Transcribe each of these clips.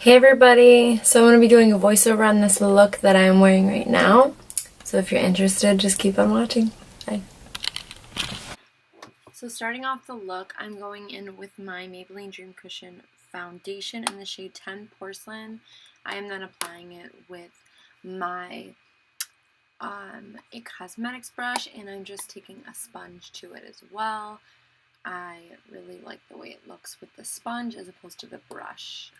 Hey everybody! So I'm going to be doing a voiceover on this look that I'm wearing right now. So if you're interested, just keep on watching. Bye. So starting off the look, I'm going in with my Maybelline Dream Cushion foundation in the shade 10 Porcelain. I am then applying it with my a cosmetics brush, and I'm just taking a sponge to it as well. I really like the way it looks with the sponge as opposed to the brush.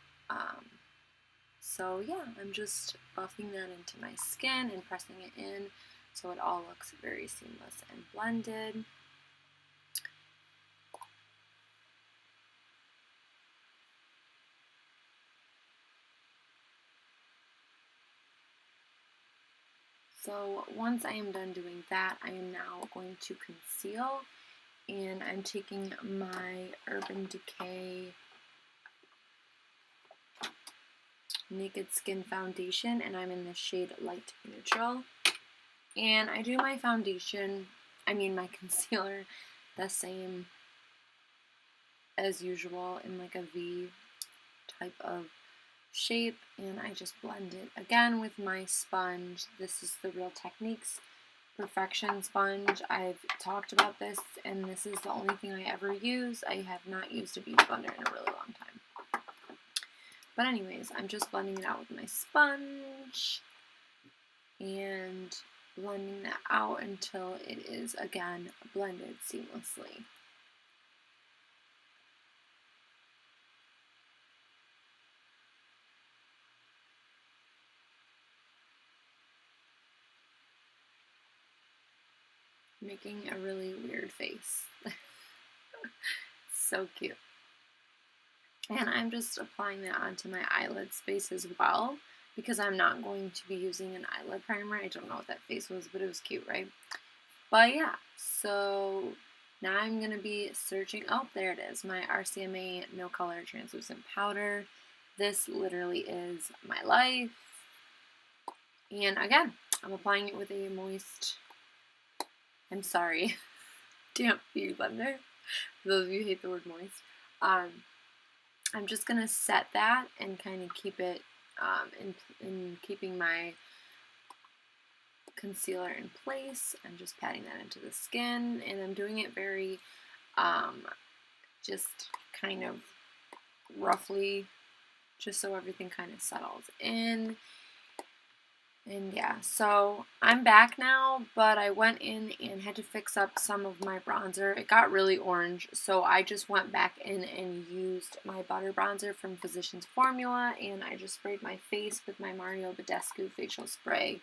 So yeah, I'm just buffing that into my skin and pressing it in so it all looks very seamless and blended. So once I am done doing that, I am now going to conceal, and I'm taking my Urban Decay Naked Skin Foundation, and I'm in the shade Light Neutral. And I do my my concealer, the same as usual in like a V type of shape, and I just blend it again with my sponge. This is the Real Techniques Perfection sponge. I've talked about this, and this is the only thing I ever use. I have not used a beauty blender in a really long time. But anyways, I'm just blending it out with my sponge and blending that out until it is again blended seamlessly. Making a really weird face. So cute. And I'm just applying that onto my eyelid space as well, because I'm not going to be using an eyelid primer. I don't know what that face was, but it was cute, right? But yeah, so now I'm going to be searching. Oh, there it is, my RCMA No Color Translucent Powder. This literally is my life. And again, I'm applying it with a moist, I'm sorry, damp beauty blender. For those of you who hate the word moist. I'm just going to set that and kind of keep it in keeping my concealer in place. I'm just patting that into the skin, and I'm doing it very just kind of roughly, just so everything kind of settles in. And yeah, so I'm back now, but I went in and had to fix up some of my bronzer. It got really orange, so I just went back in and used my butter bronzer from Physicians Formula, and I just sprayed my face with my Mario Badescu facial spray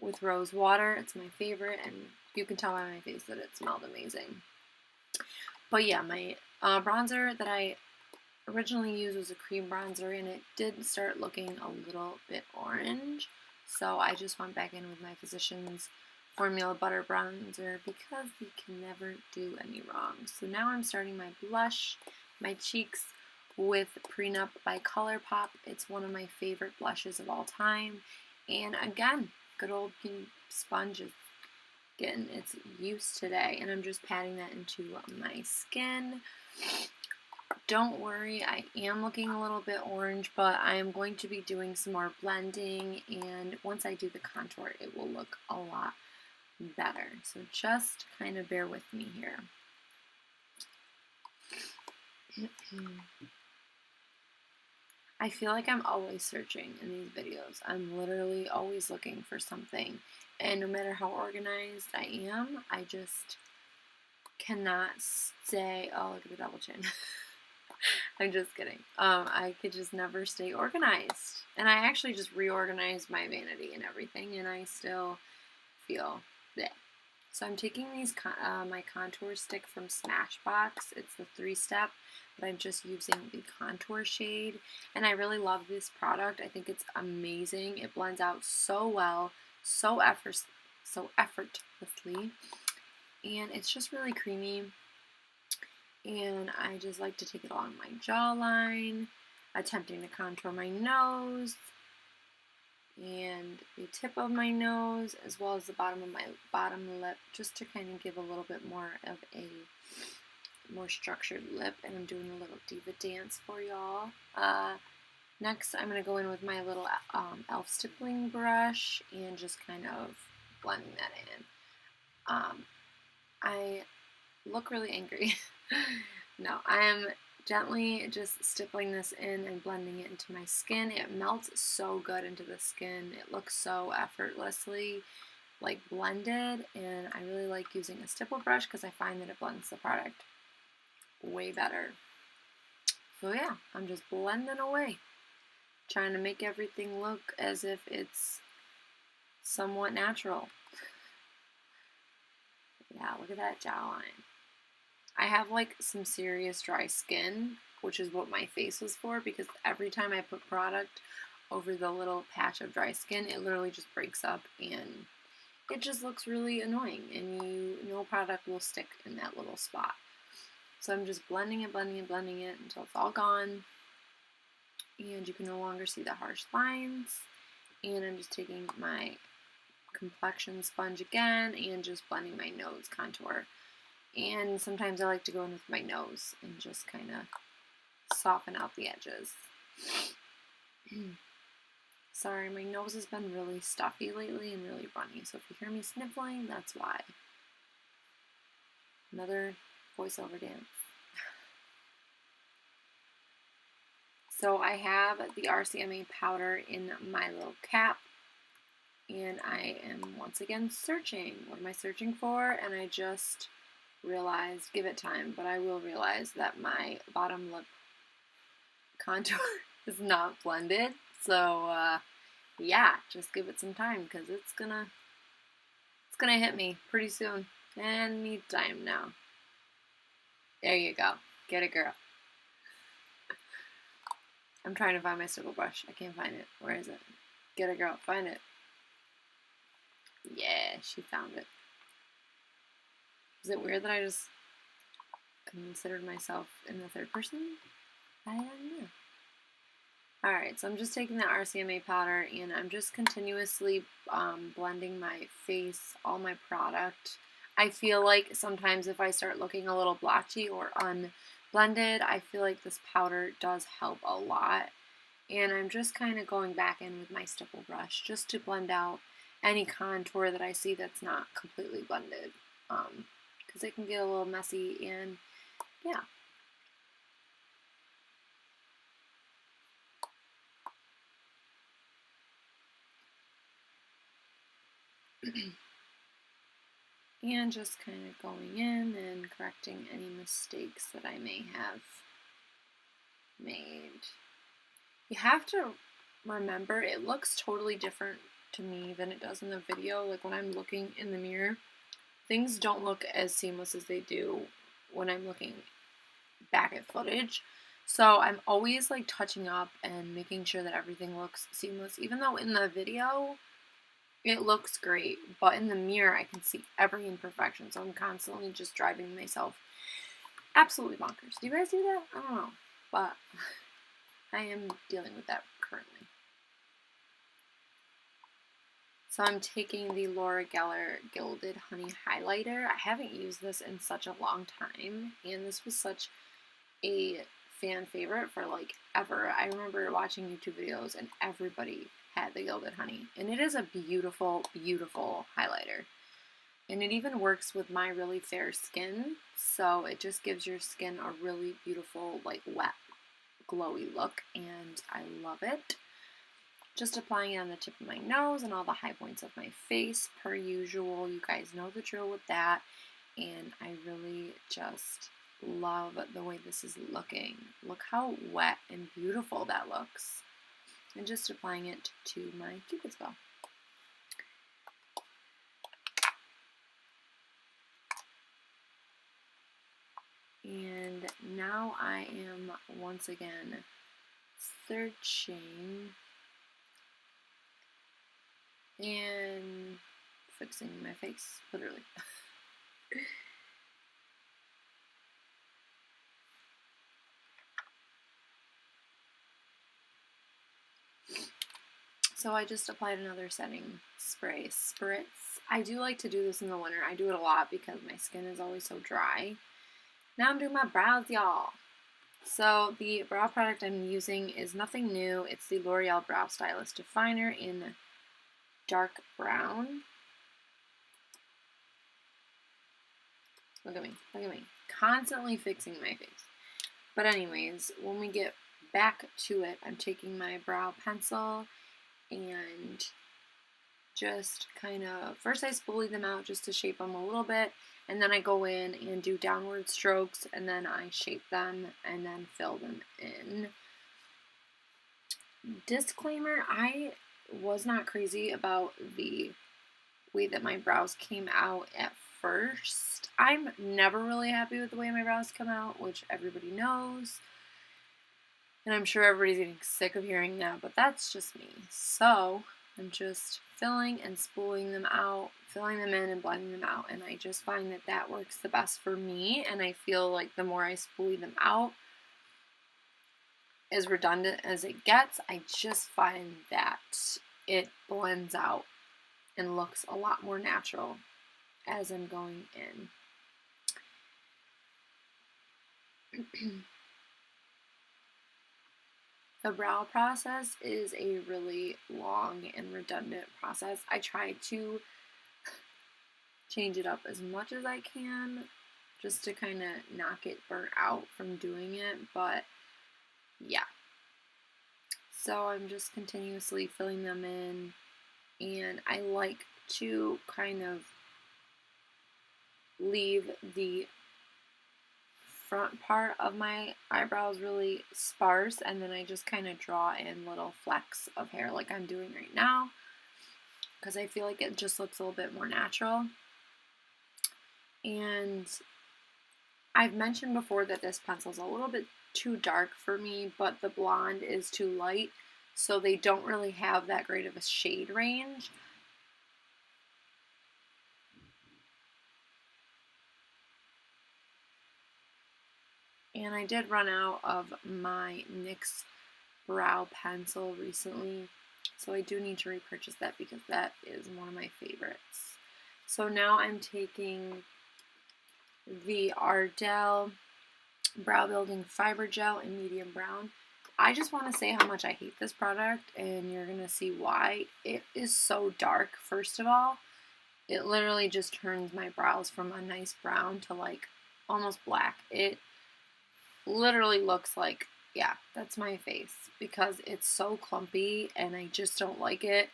with rose water. It's my favorite, and you can tell by my face that it smelled amazing. But yeah, my bronzer that I originally used was a cream bronzer, and it did start looking a little bit orange, so I just went back in with my Physicians Formula Butter Bronzer because you can never do any wrong. So now I'm starting my blush, my cheeks, with Prenup by ColourPop. It's one of my favorite blushes of all time, and again, good old pink sponge is getting its use today, and I'm just patting that into my skin. Don't worry, I am looking a little bit orange, but I am going to be doing some more blending, and once I do the contour, it will look a lot better. So just kind of bear with me here. I feel like I'm always searching in these videos. I'm literally always looking for something, and no matter how organized I am, I just cannot stay. Oh, look at the double chin. I'm just kidding. I could just never stay organized. And I actually just reorganized my vanity and everything, and I still feel that. So I'm taking these my contour stick from Smashbox. It's the 3-step, but I'm just using the contour shade. And I really love this product. I think it's amazing. It blends out so well, so effortlessly. And it's just really creamy. And I just like to take it along my jawline, attempting to contour my nose and the tip of my nose, as well as the bottom of my bottom lip, just to kind of give a little bit more of a more structured lip, and I'm doing a little diva dance for y'all. Next, I'm going to go in with my little e.l.f. stippling brush and just kind of blending that in. I look really angry. No, I am gently just stippling this in and blending it into my skin. It melts so good into the skin. It looks so effortlessly like blended, and I really like using a stipple brush because I find that it blends the product way better. So yeah, I'm just blending away, trying to make everything look as if it's somewhat natural. Yeah, look at that jawline. I have like some serious dry skin, which is what my face was for, because every time I put product over the little patch of dry skin, it literally just breaks up and it just looks really annoying, and no product will stick in that little spot. So I'm just blending it until it's all gone, and you can no longer see the harsh lines. And I'm just taking my complexion sponge again and just blending my nose contour. And sometimes I like to go in with my nose and just kind of soften out the edges. Sorry, my nose has been really stuffy lately and really runny, so if you hear me sniffling, that's why. Another voiceover dance. So I have the RCMA powder in my little cap, and I am once again searching. What am I searching for? And I just realized, give it time, but I will realize that my bottom lip contour is not blended. So yeah, just give it some time because it's gonna hit me pretty soon. And need time now. There you go. Get it, girl. I'm trying to find my stipple brush. I can't find it. Where is it? Get it, girl. Find it. Yeah, she found it. Is it weird that I just considered myself in the third person? I don't know. Alright, so I'm just taking the RCMA powder and I'm just continuously blending my face, all my product. I feel like sometimes if I start looking a little blotchy or unblended, I feel like this powder does help a lot. And I'm just kind of going back in with my stipple brush just to blend out any contour that I see that's not completely blended. Because it can get a little messy, and yeah. And just kind of going in and correcting any mistakes that I may have made. You have to remember, it looks totally different to me than it does in the video. Like when I'm looking in the mirror, things don't look as seamless as they do when I'm looking back at footage. So I'm always like touching up and making sure that everything looks seamless, even though in the video it looks great, but in the mirror I can see every imperfection, so I'm constantly just driving myself absolutely bonkers. Do you guys do that? I don't know, but I am dealing with that currently. So I'm taking the Laura Geller Gilded Honey Highlighter. I haven't used this in such a long time, and this was such a fan favorite for like ever. I remember watching YouTube videos and everybody had the Gilded Honey, and it is a beautiful, beautiful highlighter. And it even works with my really fair skin, so it just gives your skin a really beautiful, like wet, glowy look, and I love it. Just applying it on the tip of my nose and all the high points of my face, per usual. You guys know the drill with that, and I really just love the way this is looking. Look how wet and beautiful that looks. And just applying it to my Cupid's bow. And now I am once again searching and fixing my face, literally. So I just applied another setting spray, spritz. I do like to do this in the winter. I do it a lot because my skin is always so dry. Now I'm doing my brows, y'all. So the brow product I'm using is nothing new. It's the L'Oreal Brow Stylist Definer in dark brown. Look at me, look at me. Constantly fixing my face. But anyways, when we get back to it, I'm taking my brow pencil and just kind of, first I spoolie them out just to shape them a little bit, and then I go in and do downward strokes, and then I shape them and then fill them in. Disclaimer, I was not crazy about the way that my brows came out at first. I'm never really happy with the way my brows come out, which everybody knows. And I'm sure everybody's getting sick of hearing that, but that's just me. So I'm just filling and spooling them out, filling them in and blending them out. And I just find that that works the best for me. And I feel like the more I spoolie them out, as redundant as it gets, I just find that it blends out and looks a lot more natural as I'm going in. The brow process is a really long and redundant process. I try to change it up as much as I can just to kind of not get burnt out from doing it, but yeah. So I'm just continuously filling them in, and I like to kind of leave the front part of my eyebrows really sparse, and then I just kind of draw in little flecks of hair like I'm doing right now, because I feel like it just looks a little bit more natural. And I've mentioned before that this pencil is a little bit too dark for me, but the blonde is too light, so they don't really have that great of a shade range. And I did run out of my NYX brow pencil recently, so I do need to repurchase that because that is one of my favorites. So now I'm taking the Ardell Brow Building Fiber Gel in medium brown. I just want to say how much I hate this product, and you're going to see why. It is so dark, first of all. It literally just turns my brows from a nice brown to like almost black. It literally looks like, yeah, that's my face because it's so clumpy and I just don't like it.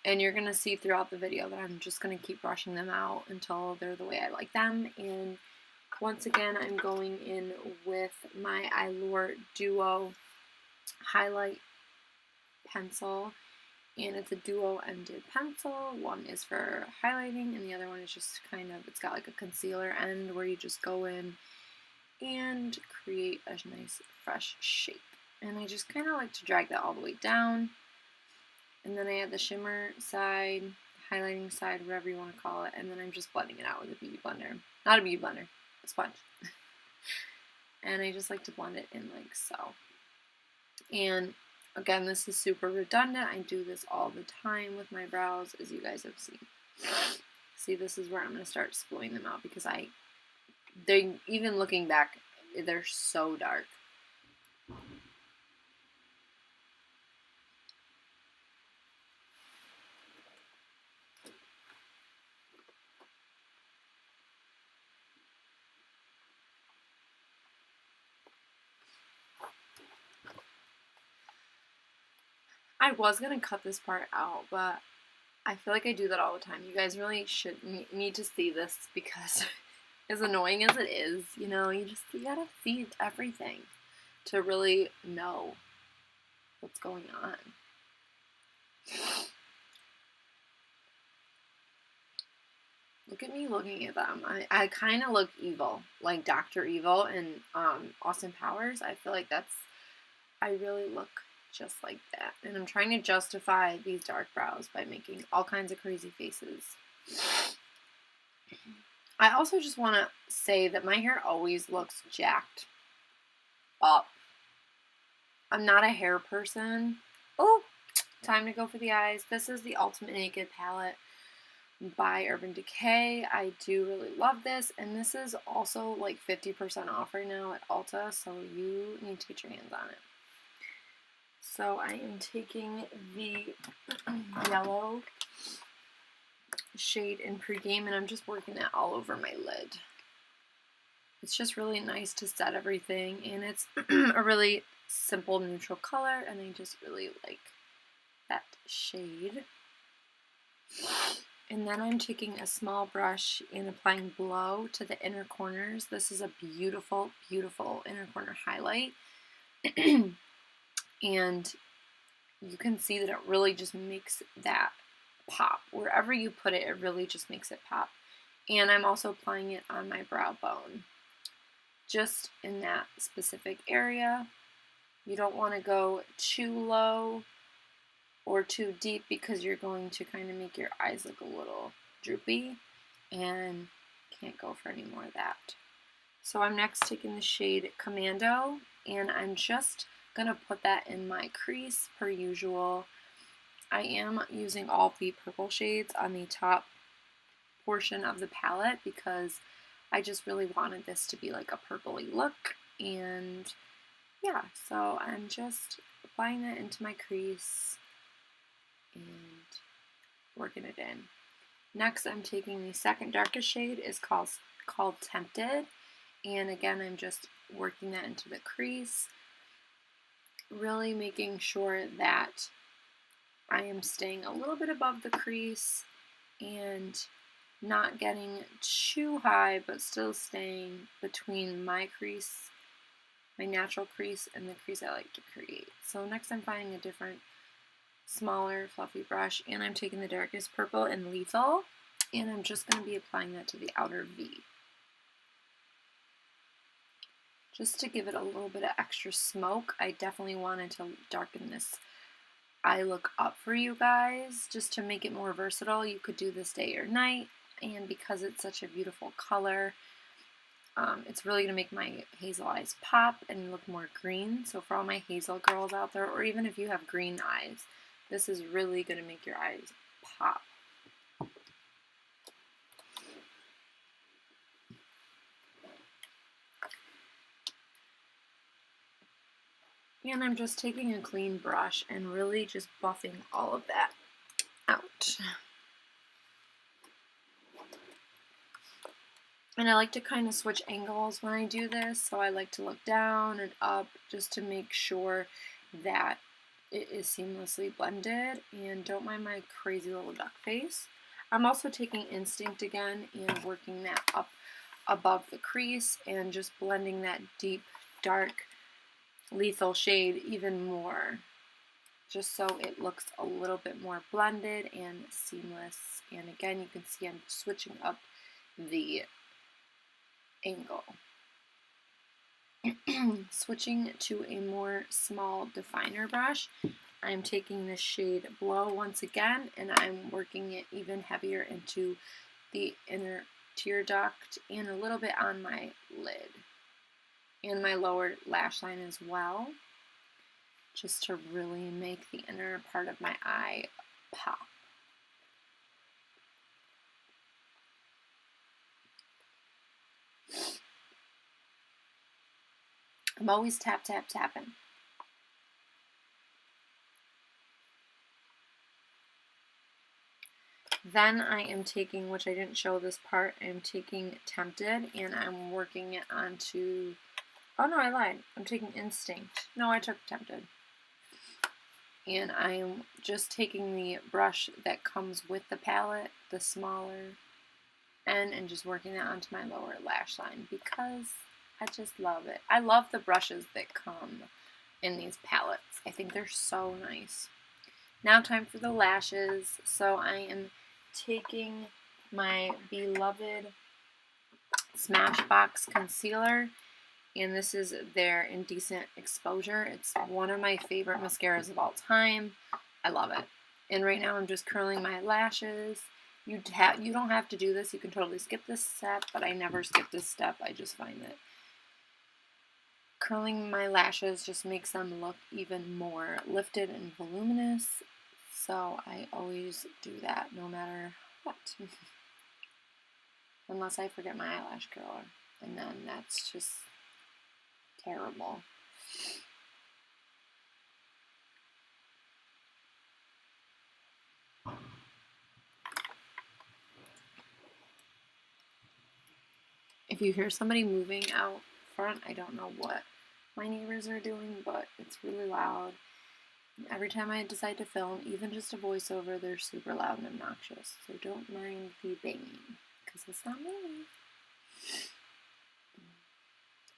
And you're going to see throughout the video that I'm just going to keep brushing them out until they're the way I like them. And once again, I'm going in with my Allure Duo highlight pencil. And it's a duo-ended pencil. One is for highlighting and the other one is just kind of, it's got like a concealer end where you just go in and create a nice fresh shape. And I just kind of like to drag that all the way down. And then I add the shimmer side, highlighting side, whatever you want to call it, and then I'm just blending it out with a beauty blender. Not a beauty blender, a sponge. And I just like to blend it in like so. And again, this is super redundant. I do this all the time with my brows, as you guys have seen. See, this is where I'm going to start spooling them out because they, even looking back, they're so dark. I was going to cut this part out, but I feel like I do that all the time. You guys really should need to see this because as annoying as it is, you know, you gotta see everything to really know what's going on. Look at me looking at them. I kind of look evil, like Dr. Evil in Austin Powers. I feel like I really look just like that. And I'm trying to justify these dark brows by making all kinds of crazy faces. I also just want to say that my hair always looks jacked up. I'm not a hair person. Oh, time to go for the eyes. This is the Ultimate Naked palette by Urban Decay. I do really love this, and this is also like 50% off right now at Ulta, so you need to get your hands on it. So I am taking the yellow shade in Pregame, and I'm just working that all over my lid. It's just really nice to set everything, and it's a really simple neutral color, and I just really like that shade. And then I'm taking a small brush and applying Blow to the inner corners. This is a beautiful, beautiful inner corner highlight. And you can see that it really just makes that pop. Wherever you put it, it really just makes it pop. And I'm also applying it on my brow bone, just in that specific area. You don't want to go too low or too deep because you're going to kind of make your eyes look a little droopy, and can't go for any more of that. So I'm next taking the shade Commando, and I'm just gonna put that in my crease per usual. I am using all the purple shades on the top portion of the palette because I just really wanted this to be like a purpley look, and yeah, so I'm just applying that into my crease and working it in. Next, I'm taking the second darkest shade, is called Tempted, and again, I'm just working that into the crease, really making sure that I am staying a little bit above the crease and not getting too high, but still staying between my crease, my natural crease, and the crease I like to create. So next I'm finding a different smaller fluffy brush, and I'm taking the darkest purple in Lethal, and I'm just going to be applying that to the outer V, just to give it a little bit of extra smoke. I definitely wanted to darken this eye look up for you guys, just to make it more versatile. You could do this day or night, and because it's such a beautiful color, it's really going to make my hazel eyes pop and look more green. So for all my hazel girls out there, or even if you have green eyes, this is really going to make your eyes pop. And I'm just taking a clean brush and really just buffing all of that out. And I like to kind of switch angles when I do this, so I like to look down and up just to make sure that it is seamlessly blended. And don't mind my crazy little duck face. I'm also taking Instinct again and working that up above the crease and just blending that deep, dark, Lethal shade even more, just so it looks a little bit more blended and seamless. And again, you can see I'm switching up the angle. Switching to a more small definer brush, I'm taking the shade Blow once again, and I'm working it even heavier into the inner tear duct and a little bit on my lid and my lower lash line as well, just to really make the inner part of my eye pop. I'm always tap, tap, tapping. Then I am taking, which I didn't show this part, I'm taking Tempted, and I'm working it onto, oh no, I lied. I'm taking Instinct. No, I took Tempted. And I'm just taking the brush that comes with the palette, the smaller end, and just working that onto my lower lash line because I just love it. I love the brushes that come in these palettes. I think they're so nice. Now time for the lashes. So I am taking my beloved Smashbox concealer, and this is their Indecent Exposure. It's one of my favorite mascaras of all time. I love it. And right now I'm just curling my lashes. You don't have to do this. You can totally skip this step, but I never skip this step. I just find that curling my lashes just makes them look even more lifted and voluminous. So I always do that no matter But unless I forget my eyelash curler, and then that's just terrible. If you hear somebody moving out front, I don't know what my neighbors are doing, but it's really loud. Every time I decide to film, even just a voiceover, they're super loud and obnoxious. So don't mind the banging, because it's not me.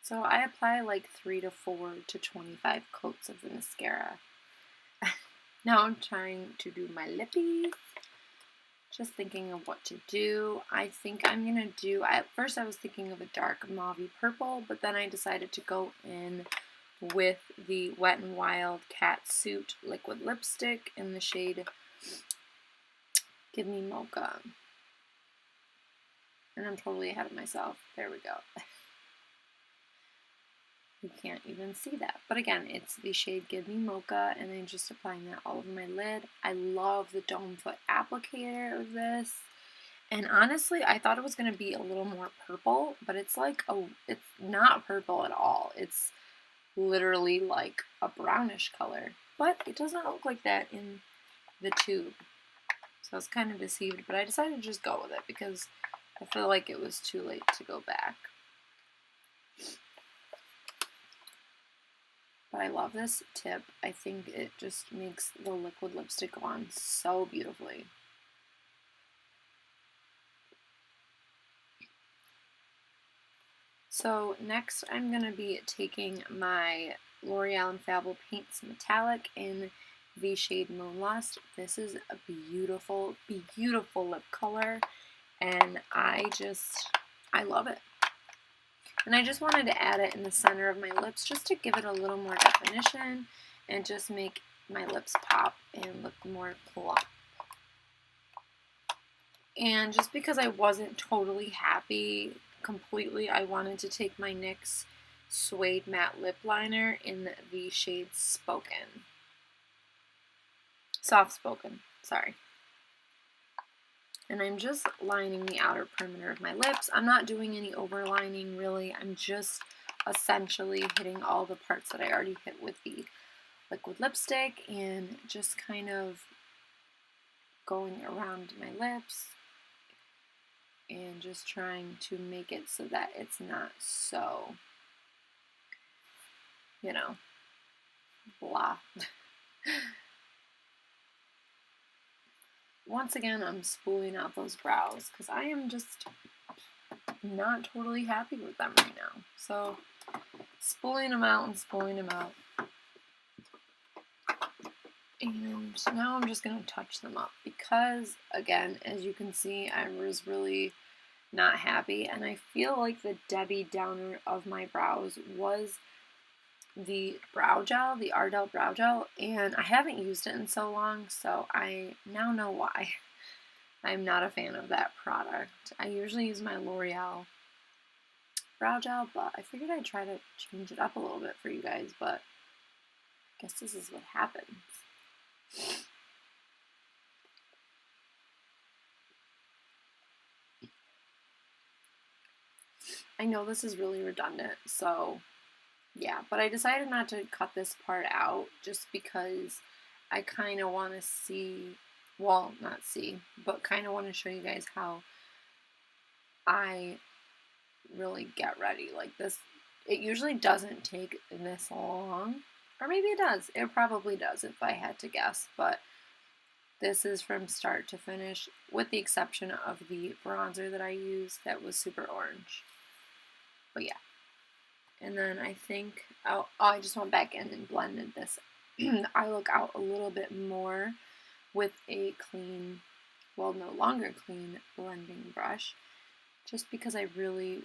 So I apply like 3 to 4 to 25 coats of the mascara. Now I'm trying to do my lippies. Just thinking of what to do. I think I'm going to do, at first I was thinking of a dark mauve purple, but then I decided to go in with the Wet n Wild Cat Suit liquid lipstick in the shade Give Me Mocha. And I'm totally ahead of myself. There we go. You can't even see that. But again, it's the shade Give Me Mocha, and I'm just applying that all over my lid. I love the dome foot applicator of this. And honestly, I thought it was going to be a little more purple, but it's like, it's not purple at all. It's literally like a brownish color. But it doesn't look like that in the tube. So I was kind of deceived, but I decided to just go with it because I feel like it was too late to go back. But I love this tip. I think it just makes the liquid lipstick go on so beautifully. So next I'm going to be taking my L'Oreal Infallible Paints Metallic in the shade Moonlust. This is a beautiful, beautiful lip color, and I love it. And I just wanted to add it in the center of my lips just to give it a little more definition and just make my lips pop and look more plump. And just because I wasn't totally happy completely, I wanted to take my NYX Suede Matte Lip Liner in the shade Spoken. Soft Spoken, sorry. And I'm just lining the outer perimeter of my lips. I'm not doing any overlining really. I'm just essentially hitting all the parts that I already hit with the liquid lipstick and just kind of going around my lips and just trying to make it so that it's not so, you know, blah. Once again, I'm spooling out those brows because I am just not totally happy with them right now. So, spooling them out and spooling them out. And now I'm just going to touch them up because, again, as you can see, I was really not happy. And I feel like the Debbie Downer of my brows was the brow gel, the Ardell brow gel, and I haven't used it in so long, so I now know why. I'm not a fan of that product. I usually use my L'Oreal brow gel, but I figured I'd try to change it up a little bit for you guys, but I guess this is what happens. I know this is really redundant, so yeah, but I decided not to cut this part out just because I kind of want to see, well, not see, but kind of want to show you guys how I really get ready. Like this, it usually doesn't take this long, or maybe it does. It probably does if I had to guess, but this is from start to finish, with the exception of the bronzer that I used that was super orange. But yeah. And then I think, I just went back in and blended this eye look out a little bit more with a clean, well, no longer clean blending brush, just because I really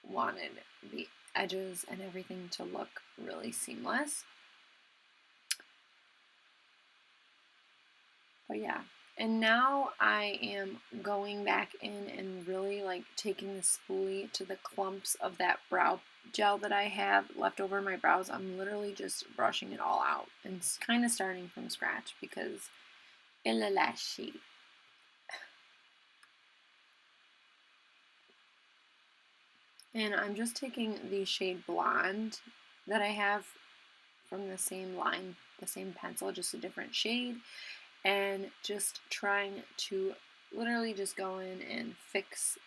wanted the edges and everything to look really seamless. But yeah. And now I am going back in and really like taking the spoolie to the clumps of that brow gel that I have left over my brows. I'm literally just brushing it all out and kind of starting from scratch because il est lâché. And I'm just taking the shade Blonde that I have from the same line, the same pencil, just a different shade, and just trying to literally just go in and fix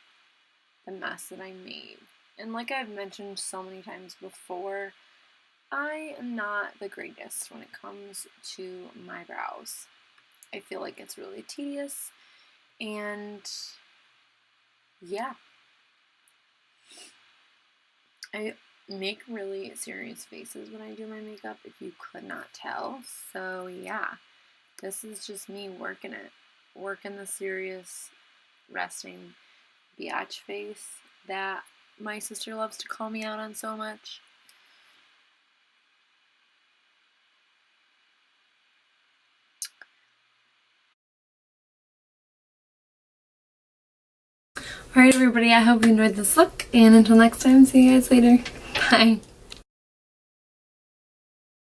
the mess that I made. And like I've mentioned so many times before, I am not the greatest when it comes to my brows. I feel like it's really tedious, and yeah, I make really serious faces when I do my makeup, if you could not tell. So yeah, this is just me working the serious, resting biatch face that my sister loves to call me out on so much. Alright everybody, I hope you enjoyed this look, and until next time, see you guys later. Bye.